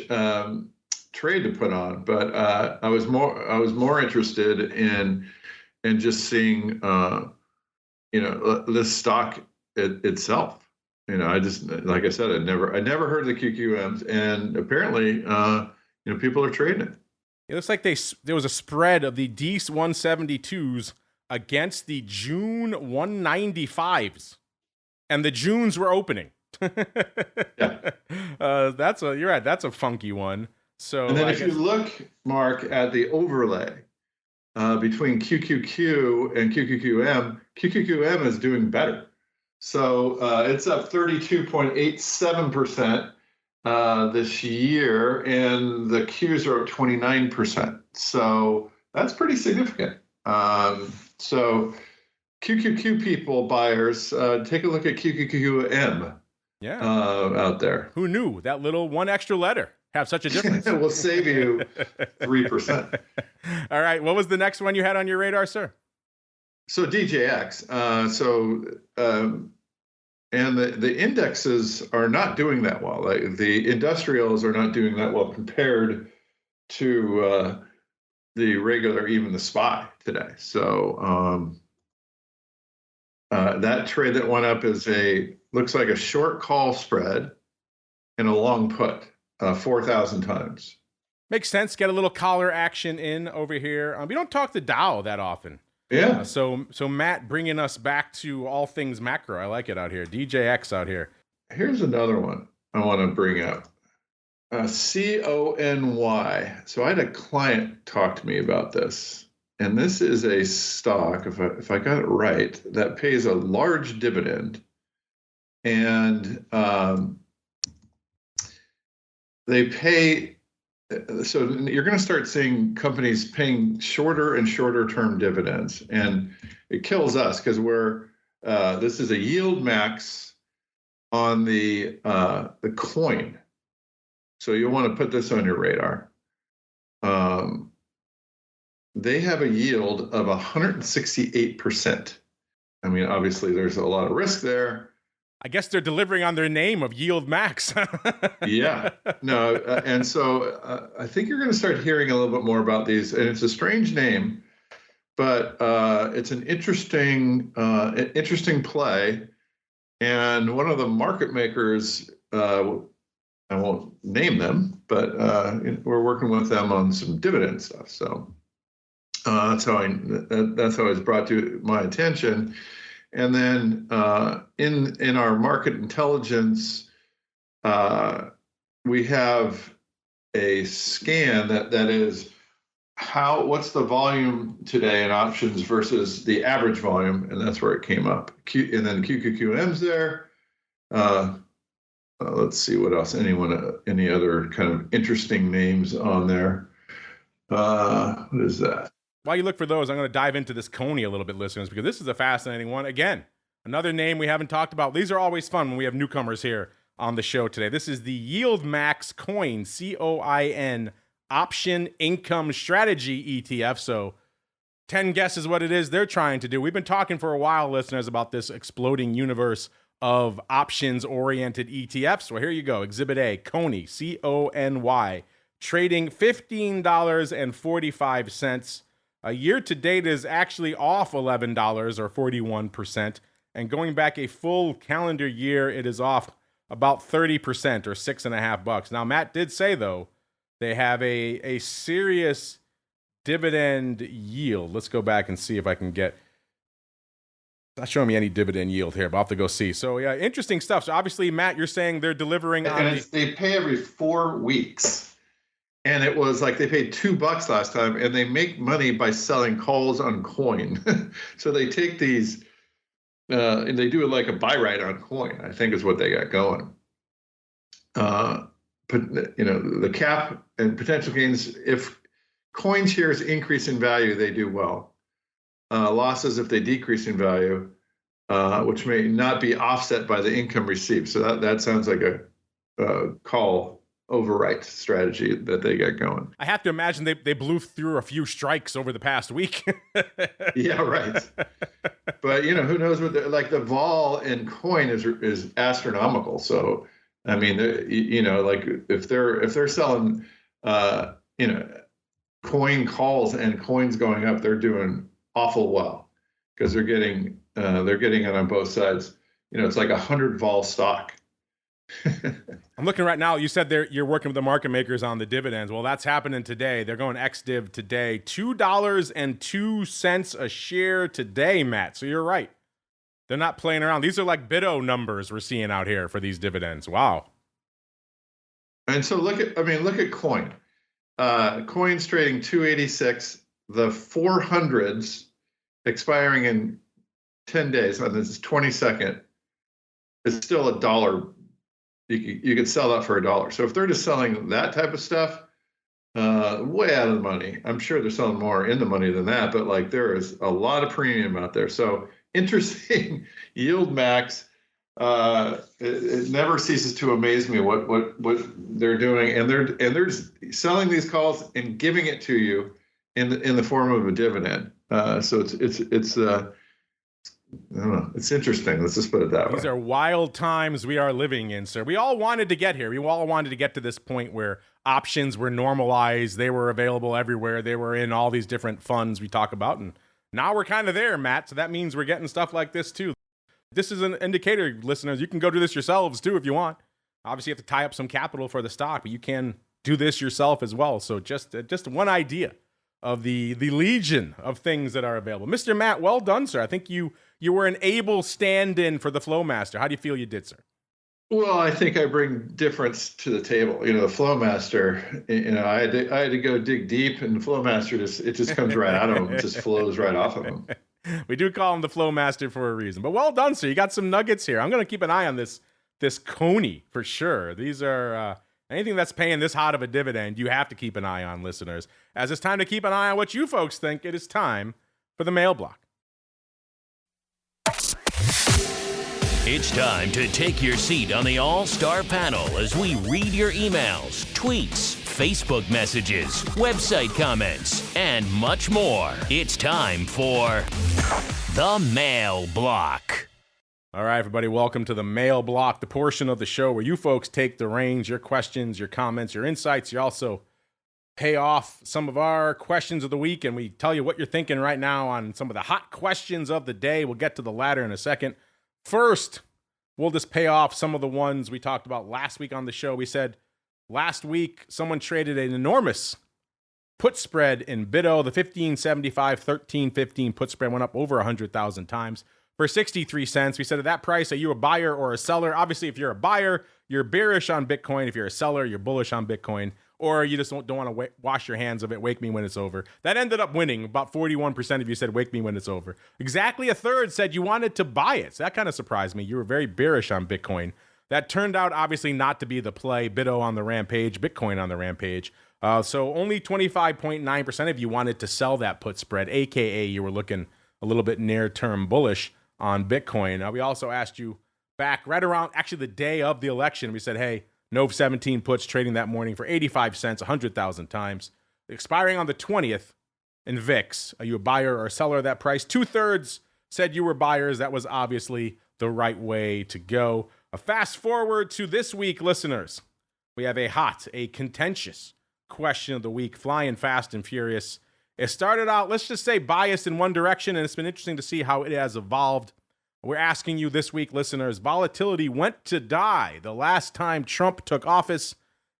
S3: trade to put on. But I was more interested in just seeing, this stock itself. I just, like I said, I never heard of the QQMs, and apparently, people are trading it.
S2: It looks like there was a spread of the DEES 172s against the June 195s, and the Junes were opening.
S3: Yeah.
S2: You're right. That's a funky one. So,
S3: and then if you look, Mark, at the overlay between QQQ and QQQM is doing better. So it's up 32.87% this year, and the Qs are up 29%. So that's pretty significant. So QQQ people, buyers, take a look at QQQM out there.
S2: Who knew that little one extra letter have such a difference?
S3: Will save you 3%.
S2: All right. What was the next one you had on your radar, sir?
S3: So DJX. And the indexes are not doing that well. Like the industrials are not doing that well compared to the regular, even the SPY today. So that trade that went up looks like a short call spread and a long put, 4,000 times.
S2: Makes sense. Get a little collar action in over here. We don't talk the Dow that often.
S3: Yeah.
S2: So Matt bringing us back to all things macro. I like it out here. DJX out here.
S3: Here's another one I want to bring up. CONY. So I had a client talk to me about this, and this is a stock, if I got it right, that pays a large dividend, and they pay so you're going to start seeing companies paying shorter and shorter term dividends, and it kills us because this is a yield max on the coin. So you'll want to put this on your radar. They have a yield of 168%. I mean, obviously, there's a lot of risk there.
S2: I guess they're delivering on their name of yield max.
S3: Yeah, no, and so I think you're going to start hearing a little bit more about these, and it's a strange name, but it's an interesting play. And one of the market makers, I won't name them, but we're working with them on some dividend stuff. So that's how it's brought to my attention. And then in our market intelligence, we have a scan that is what's the volume today in options versus the average volume, and that's where it came up. And then QQQM's there. Let's see what else. Any other kind of interesting names on there? What is that?
S2: While you look for those, I'm going to dive into this CONY a little bit, listeners, because this is a fascinating one. Again, another name we haven't talked about. These are always fun when we have newcomers here on the show today. This is the Yield Max Coin, COIN, Option Income Strategy ETF. So 10 guesses what it is they're trying to do. We've been talking for a while, listeners, about this exploding universe of options-oriented ETFs. Well, here you go. Exhibit A, CONY, CONY, trading $15.45. Year to date is actually off $11 or 41%. And going back a full calendar year, it is off about 30% or $6.50. Now, Matt did say, though, they have a serious dividend yield. Let's go back and see if I can get... It's not showing me any dividend yield here, but I'll have to go see. So, yeah, interesting stuff. So, obviously, Matt, you're saying they're delivering on...
S3: And they pay every 4 weeks. And it was like they paid $2 last time, and they make money by selling calls on coin. So they take these, and they do it like a buy right on coin, I think is what they got going. But the cap and potential gains, if coin shares increase in value, they do well. Losses if they decrease in value, which may not be offset by the income received. So that sounds like a call overwrite strategy that they got going.
S2: I have to imagine they blew through a few strikes over the past week.
S3: Yeah, right. But who knows what the vol in coin is astronomical. So I mean, like if they're selling coin calls and coins going up, they're doing awful well because they're getting it on both sides. It's like 100 vol stock.
S2: I'm looking right now. You said you're working with the market makers on the dividends. Well, that's happening today. They're going ex-div today. $2.02 a share today, Matt. So you're right. They're not playing around. These are like BITO numbers we're seeing out here for these dividends. Wow.
S3: And so look at coin. Coin's trading 286. The 400s expiring in 10 days. And this is 22nd. It's still $1. You could sell that for $1. So if they're just selling that type of stuff, way out of the money. I'm sure they're selling more in the money than that, but like there is a lot of premium out there. So interesting yield max. It never ceases to amaze me what they're doing, and they're selling these calls and giving it to you in the form of a dividend. So it's I don't know. It's interesting. Let's just put it that way.
S2: These are wild times we are living in, sir. We all wanted to get here. We all wanted to get to this point where options were normalized. They were available everywhere. They were in all these different funds we talk about. And now we're kind of there, Matt. So that means we're getting stuff like this, too. This is an indicator, listeners. You can go do this yourselves, too, if you want. Obviously, you have to tie up some capital for the stock, but you can do this yourself as well. So just one idea of the legion of things that are available. Mr. Matt, well done, sir. I think you were an able stand-in for the Flowmaster. How do you feel you did, sir?
S3: Well, I think I bring difference to the table. The Flowmaster, I had to go dig deep, and the Flowmaster just comes right out of him. It just flows right off of him.
S2: We do call him the Flowmaster for a reason. But well done, sir. You got some nuggets here. I'm going to keep an eye on this CONY for sure. These are Anything that's paying this hot of a dividend, you have to keep an eye on, listeners. As it's time to keep an eye on what you folks think, it is time for the mail block.
S1: It's time to take your seat on the All-Star panel as we read your emails, tweets, Facebook messages, website comments, and much more. It's time for the Mail Block.
S2: All right, everybody, welcome to the Mail Block, the portion of the show where you folks take the reins, your questions, your comments, your insights. You also pay off some of our questions of the week, and we tell you what you're thinking right now on some of the hot questions of the day. We'll get to the latter in a second. First, we'll just pay off some of the ones we talked about last week on the show. We said last week someone traded an enormous put spread in BITO. The 1575, 1315 put spread went up over 100,000 times for 63 cents. We said at that price, are you a buyer or a seller? Obviously, if you're a buyer, you're bearish on Bitcoin. If you're a seller, you're bullish on Bitcoin. Or you just don't want to wash your hands of it. Wake me when it's over. That ended up winning. About 41% of you said, wake me when it's over. Exactly a third said you wanted to buy it. So that kind of surprised me. You were very bearish on Bitcoin. That turned out, obviously, not to be the play. BITO on the rampage, Bitcoin on the rampage. So only 25.9% of you wanted to sell that put spread, a.k.a. you were looking a little bit near-term bullish on Bitcoin. We also asked you back right around, actually, the day of the election. We said, hey, Nov 17 puts trading that morning for 85 cents, 100,000 times. Expiring on the 20th in VIX. Are you a buyer or a seller at that price? 2/3 said you were buyers. That was obviously the right way to go. A fast forward to this week, listeners. We have a hot, a contentious question of the week, flying fast and furious. It started out, let's just say, biased in one direction, and it's been interesting to see how it has evolved. We're asking you this week, listeners, volatility went to die the last time Trump took office.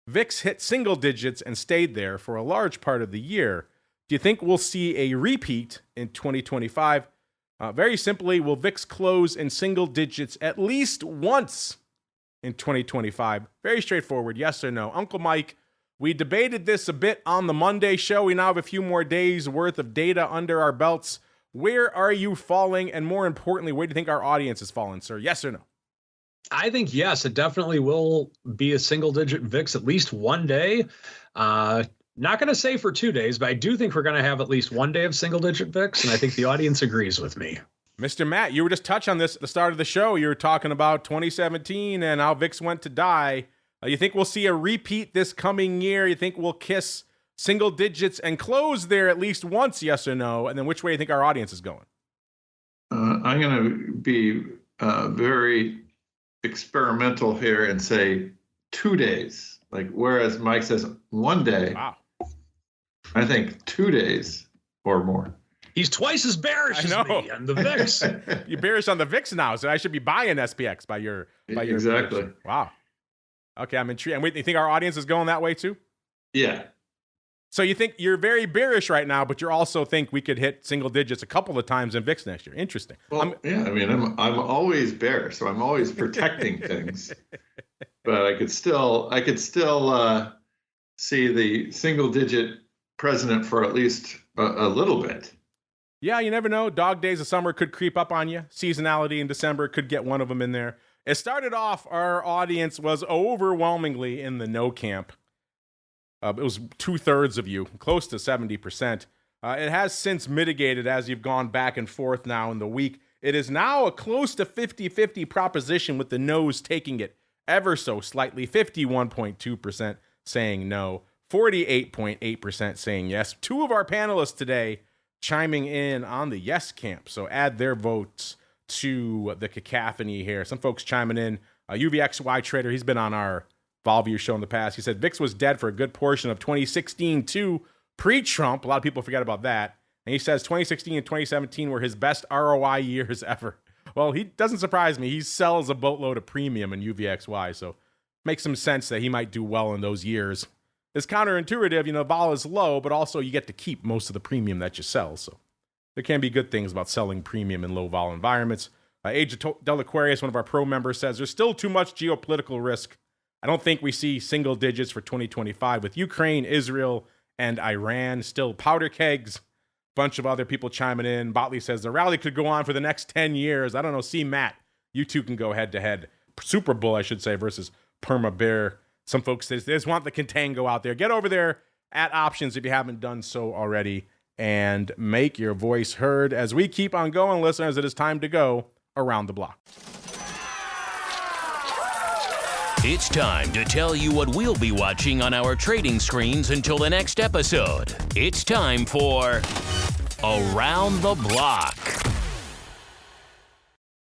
S2: VIX hit single digits and stayed there for a large part of the year. Do you think we'll see a repeat in 2025? Very simply, will VIX close in single digits at least once in 2025? Very straightforward, yes or no. Uncle Mike, we debated this a bit on the Monday show. We now have a few more days worth of data under our belts. Where are you falling? And more importantly, where do you think our audience is falling, sir? Yes or no?
S4: I think yes, it definitely will be a single-digit VIX at least one day. Not going to say for 2 days, but I do think we're going to have at least one day of single-digit VIX, and I think the audience agrees with me.
S2: Mr. Matt, you were just touching on this at the start of the show. You were talking about 2017 and how VIX went to die. You think we'll see a repeat this coming year? You think we'll kiss single digits and close there at least once, yes or no? And then which way do you think our audience is going?
S3: I'm going to be very experimental here and say 2 days. Like, whereas Mike says 1 day, wow. I think 2 days or more.
S4: He's twice as bearish as me on the VIX.
S2: You're bearish on the VIX now, so I should be buying SPX by your
S3: exactly.
S2: Prediction. Wow. Okay, I'm intrigued. And wait, you think our audience is going that way too?
S3: Yeah.
S2: So you think you're very bearish right now, but you also think we could hit single digits a couple of times in VIX next year. Interesting.
S3: Well, I'm always bearish, so I'm always protecting things. But I could still see the single digit president for at least a little bit.
S2: Yeah, you never know. Dog days of summer could creep up on you. Seasonality in December could get one of them in there. It started off, our audience was overwhelmingly in the no camp. It was 2/3 of you, close to 70%. It has since mitigated as you've gone back and forth now in the week. It is now a close to 50-50 proposition with the no's taking it ever so slightly. 51.2% saying no, 48.8% saying yes. Two of our panelists today chiming in on the yes camp. So add their votes to the cacophony here. Some folks chiming in. UVXY Trader, he's been on our Volview show in the past. He said VIX was dead for a good portion of 2016 to pre-Trump. A lot of people forget about that. And he says 2016 and 2017 were his best ROI years ever. Well, he doesn't surprise me. He sells a boatload of premium in UVXY, so makes some sense that he might do well in those years. It's counterintuitive, vol is low, but also you get to keep most of the premium that you sell. So there can be good things about selling premium in low vol environments. Age of Del Aquarius, one of our pro members, says there's still too much geopolitical risk. I don't think we see single digits for 2025 with Ukraine, Israel, and Iran still powder kegs. Bunch of other people chiming in. Botley says the rally could go on for the next 10 years. I don't know. See, Matt, you two can go head to head. Super Bull, I should say, versus Permabear. Some folks they just want the contango out there. Get over there at options if you haven't done so already and make your voice heard. As we keep on going, listeners, it is time to go around the block.
S1: It's time to tell you what we'll be watching on our trading screens until the next episode. It's time for Around the Block.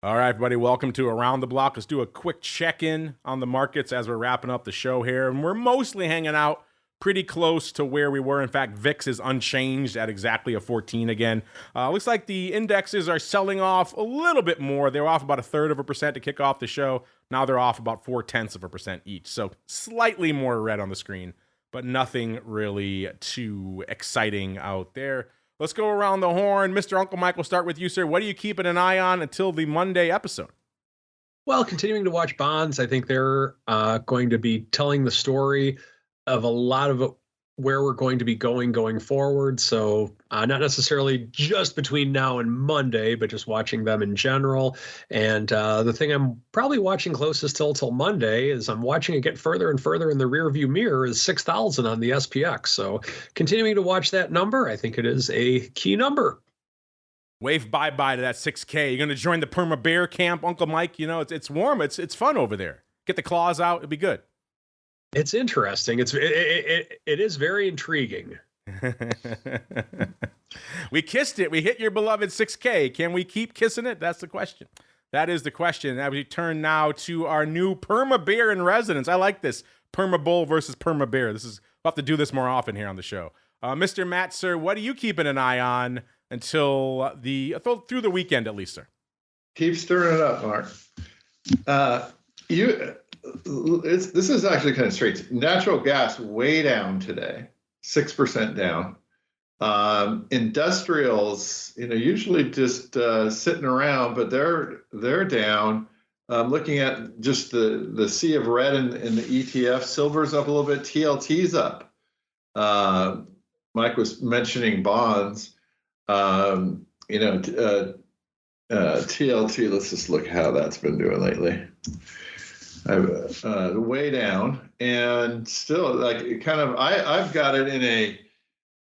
S2: All right, everybody, welcome to Around the Block. Let's do a quick check-in on the markets as we're wrapping up the show here. And we're mostly hanging out pretty close to where we were. In fact, VIX is unchanged at exactly a 14 again. Looks like the indexes are selling off a little bit more. They were off about 1/3% to kick off the show. Now they're off about 0.4% each. So slightly more red on the screen, but nothing really too exciting out there. Let's go around the horn. Mr. Uncle Mike, we'll start with you, sir. What are you keeping an eye on until the Monday episode?
S4: Well, continuing to watch bonds, I think they're going to be telling the story of a lot of where we're going to be going forward. So not necessarily just between now and Monday, but just watching them in general. And the thing I'm probably watching closest till Monday is I'm watching it get further and further in the rearview mirror is 6,000 on the SPX. So continuing to watch that number, I think it is a key number.
S2: Wave bye-bye to that 6K. You're going to join the Permabear camp, Uncle Mike. You know, it's warm. It's fun over there. Get the claws out. It'll be good.
S4: It's interesting. It is very intriguing.
S2: We kissed it. We hit your beloved 6K. Can we keep kissing it? That's the question. That is the question. As we turn now to our new Permabear in residence. I like this. Permabull versus Permabear. We'll have to do this more often here on the show. Mr. Matt, sir, what are you keeping an eye on until through the weekend at least, sir?
S3: Keep stirring it up, Mark. This is actually kind of straight. Natural gas way down today, 6% down. Industrials, usually just sitting around, but they're down. Looking at just the sea of red in the ETF, silver's up a little bit, TLT's up. Mike was mentioning bonds. TLT. Let's just look how that's been doing lately. Way down, and still I've got it in a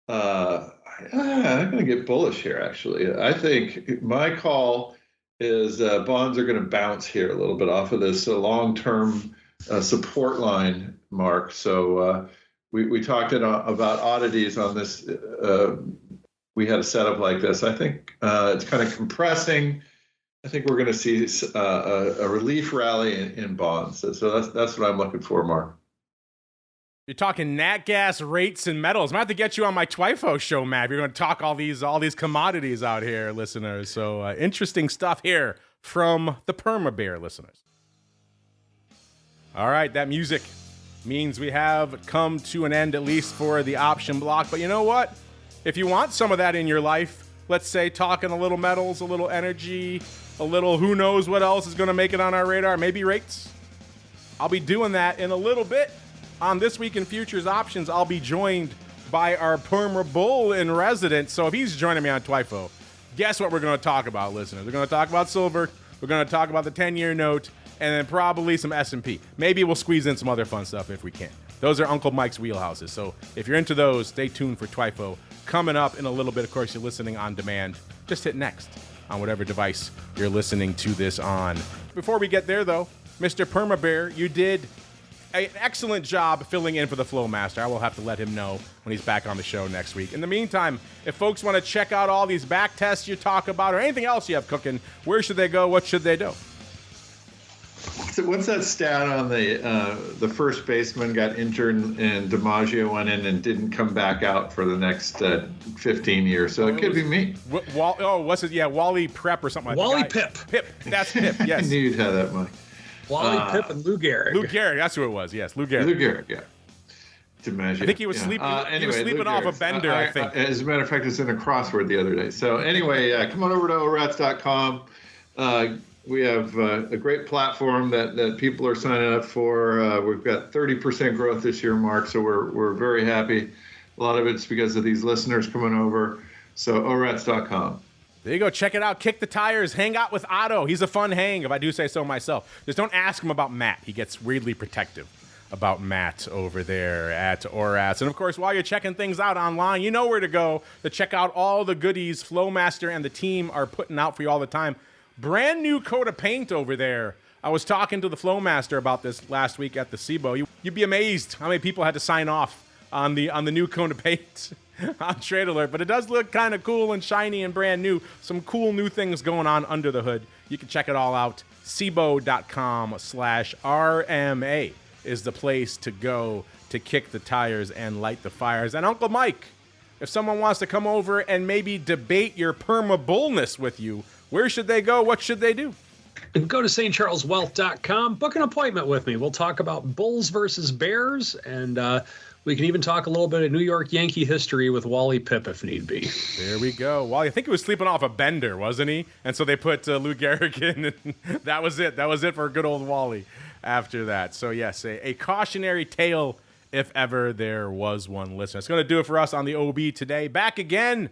S3: I'm going to get bullish here. Actually, I think my call is bonds are going to bounce here a little bit off of this long-term support line, Mark. So we talked about oddities on this. We had a setup like this. I think it's kind of compressing. I think we're going to see a relief rally in bonds. So that's what I'm looking for, Mark.
S2: You're talking nat gas, rates, and metals. I'm going to have to get you on my TWIFO show, Matt. You're going to talk all these commodities out here, listeners. So interesting stuff here from the Permabear listeners. All right, that music means we have come to an end, at least for the option block. But you know what? If you want some of that in your life, let's say talking a little metals, a little energy, a little who knows what else is going to make it on our radar, maybe rates. I'll be doing that in a little bit. On This Week in Futures Options, I'll be joined by our Permabull in residence. So if he's joining me on TWIFO, guess what we're going to talk about, listeners? We're going to talk about silver. We're going to talk about the 10-year note, and then probably some S&P. Maybe we'll squeeze in some other fun stuff if we can. Those are Uncle Mike's wheelhouses. So if you're into those, stay tuned for TWIFO. Coming up in a little bit, of course, you're listening on demand. Just hit next on whatever device you're listening to this on. Before we get there, though, Mr. Permabear, you did an excellent job filling in for the Flow Master. I will have to let him know when he's back on the show next week. In the meantime, if folks want to check out all these back tests you talk about or anything else you have cooking, where should they go? What should they do?
S3: So what's that stat on the first baseman got injured and DiMaggio went in and didn't come back out for the next 15 years? So it could be me.
S2: What's it? Yeah, Wally Prep or something like that.
S4: Wally Pip.
S2: Pip. That's Pip, yes.
S3: I knew you'd have that, Mike.
S4: Wally Pip and Lou Gehrig.
S2: Lou Gehrig, that's who it was. Yes, Lou Gehrig.
S3: Lou Gehrig, yeah. DiMaggio.
S2: I think he was sleeping. He was sleeping off a bender. I think.
S3: As a matter of fact, it's in a crossword the other day. So anyway, come on over to orats.com. We have a great platform that people are signing up for. We've got 30% growth this year, Mark. So we're very happy. A lot of it's because of these listeners coming over. So orats.com.
S2: There you go. Check it out. Kick the tires. Hang out with Otto. He's a fun hang, if I do say so myself. Just don't ask him about Matt. He gets weirdly protective. about Matt over there at Orats. And of course, while you're checking things out online, you know where to go to check out all the goodies Flowmaster and the team are putting out for you all the time. Brand new coat of paint over there. I was talking to the Flowmaster about this last week at the SIBO. You'd be amazed how many people had to sign off on the new coat of paint on Trade Alert. But it does look kind of cool and shiny and brand new. Some cool new things going on under the hood. You can check it all out. SIBO.com/RMA is the place to go to kick the tires and light the fires. And Uncle Mike, if someone wants to come over and maybe debate your Permabullness with you, where should they go? What should they do?
S4: Go to stcharleswealth.com, book an appointment with me. We'll talk about Bulls versus Bears, and we can even talk a little bit of New York Yankee history with Wally Pipp if need be.
S2: There we go. Wally, I think he was sleeping off a bender, wasn't he? And so they put Lou Gehrig in, and that was it. That was it for good old Wally after that. So, yes, a cautionary tale if ever there was one, listener. It's going to do it for us on the OB today. Back again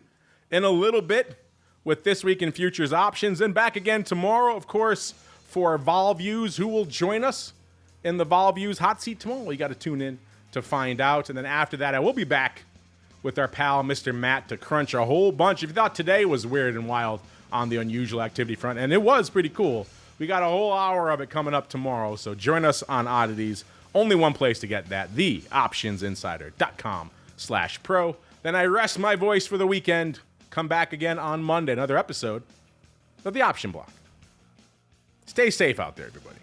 S2: in a little bit with This Week in Futures Options, and back again tomorrow, of course, for Vol Views. Who will join us in the Vol Views hot seat tomorrow? Well, you got to tune in to find out. And then after that, I will be back with our pal, Mr. Matt, to crunch a whole bunch. If you thought today was weird and wild on the unusual activity front, and it was pretty cool, we got a whole hour of it coming up tomorrow. So join us on Oddities. Only one place to get that, theoptionsinsider.com/pro. Then I rest my voice for the weekend. Come back again on Monday, another episode of The Option Block. Stay safe out there, everybody.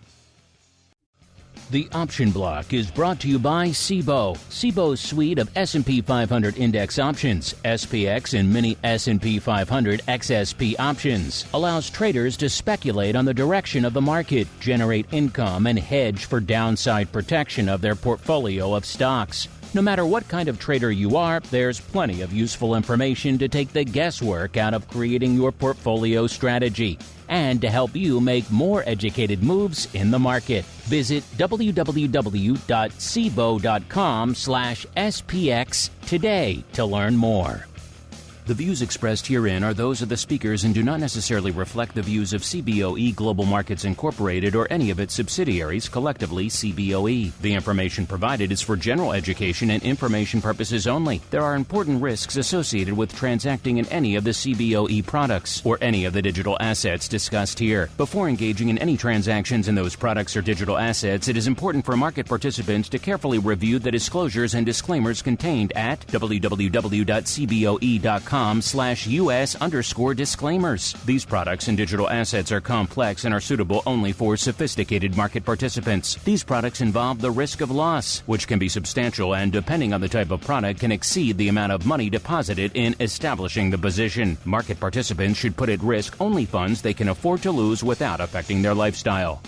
S1: The Option Block is brought to you by SIBO. SIBO's suite of S&P 500 index options, SPX and mini S&P 500 XSP options, allows traders to speculate on the direction of the market, generate income, and hedge for downside protection of their portfolio of stocks. No matter what kind of trader you are, there's plenty of useful information to take the guesswork out of creating your portfolio strategy and to help you make more educated moves in the market. Visit www.sibo.com/SPX today to learn more. The views expressed herein are those of the speakers and do not necessarily reflect the views of CBOE Global Markets Incorporated or any of its subsidiaries, collectively CBOE. The information provided is for general education and information purposes only. There are important risks associated with transacting in any of the CBOE products or any of the digital assets discussed here. Before engaging in any transactions in those products or digital assets, it is important for market participants to carefully review the disclosures and disclaimers contained at www.cboe.com/US_disclaimers. These products and digital assets are complex and are suitable only for sophisticated market participants. These products involve the risk of loss, which can be substantial and, depending on the type of product, can exceed the amount of money deposited in establishing the position. Market participants should put at risk only funds they can afford to lose without affecting their lifestyle.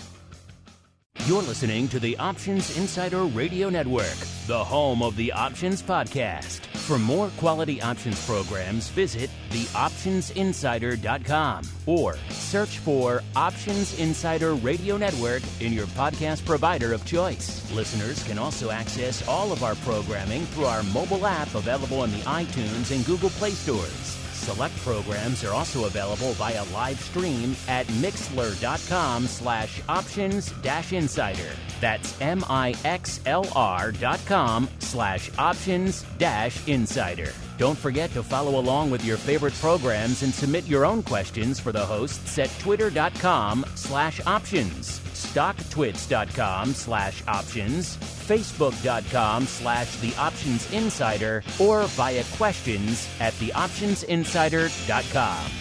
S1: You're listening to the Options Insider Radio Network, the home of the Options Podcast. For more quality options programs, visit theoptionsinsider.com or search for Options Insider Radio Network in your podcast provider of choice. Listeners can also access all of our programming through our mobile app available in the iTunes and Google Play stores. Select programs are also available via live stream at mixlr.com/options-insider. That's mixlr.com/options-insider. Don't forget to follow along with your favorite programs and submit your own questions for the hosts at twitter.com/options, stocktwits.com/options, facebook.com/theoptionsinsider, or via questions at theoptionsinsider.com.